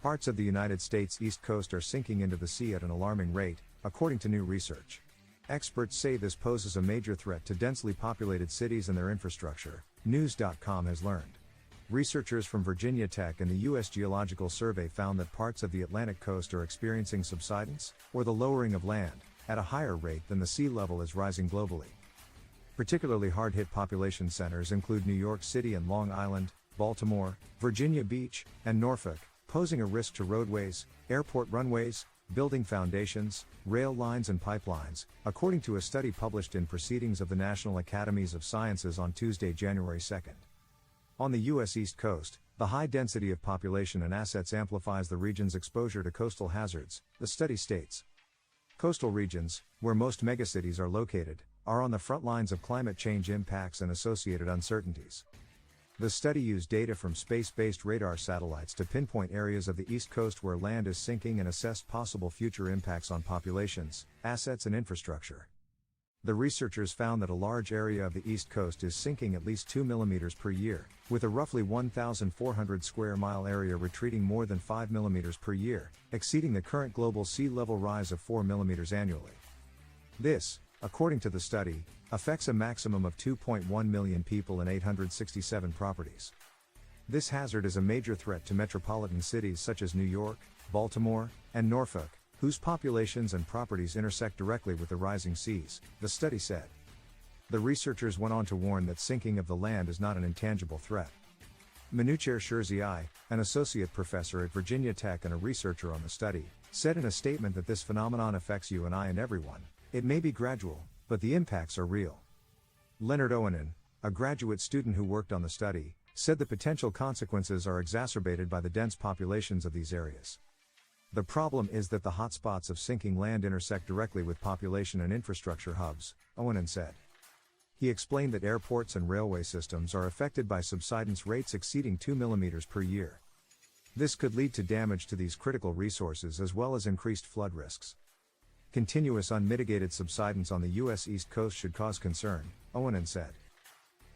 Parts of the United States East Coast are sinking into the sea at an alarming rate, according to new research. Experts say this poses a major threat to densely populated cities and their infrastructure, News.com has learned. Researchers from Virginia Tech and the U.S. Geological Survey found that parts of the Atlantic coast are experiencing subsidence, or the lowering of land, at a higher rate than the sea level is rising globally. Particularly hard-hit population centers include New York City and Long Island, Baltimore, Virginia Beach, and Norfolk, posing a risk to roadways, airport runways, building foundations, rail lines and pipelines, according to a study published in Proceedings of the National Academies of Sciences on Tuesday, January 2. On the U.S. East Coast, the high density of population and assets amplifies the region's exposure to coastal hazards, the study states. Coastal regions, where most megacities are located, are on the front lines of climate change impacts and associated uncertainties. The study used data from space-based radar satellites to pinpoint areas of the East Coast where land is sinking and assessed possible future impacts on populations, assets and infrastructure. The researchers found that a large area of the East Coast is sinking at least 2 mm per year, with a roughly 1,400 square mile area retreating more than 5 mm per year, exceeding the current global sea level rise of 4 mm annually. This, according to the study, affects a maximum of 2.1 million people and 867 properties. This hazard is a major threat to metropolitan cities such as New York, Baltimore, and Norfolk, whose populations and properties intersect directly with the rising seas, the study said. The researchers went on to warn that sinking of the land is not an intangible threat. Manucher Scherzi, an associate professor at Virginia Tech and a researcher on the study, said in a statement that this phenomenon affects you and I and everyone. It may be gradual, but the impacts are real. Leonard Owanen, a graduate student who worked on the study, said the potential consequences are exacerbated by the dense populations of these areas. The problem is that the hotspots of sinking land intersect directly with population and infrastructure hubs, Owanen said. He explained that airports and railway systems are affected by subsidence rates exceeding 2 mm per year. This could lead to damage to these critical resources as well as increased flood risks. Continuous unmitigated subsidence on the U.S. East Coast should cause concern, Owanen said.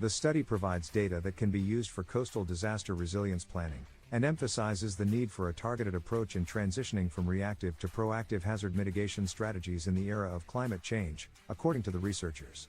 The study provides data that can be used for coastal disaster resilience planning, and emphasizes the need for a targeted approach in transitioning from reactive to proactive hazard mitigation strategies in the era of climate change, according to the researchers.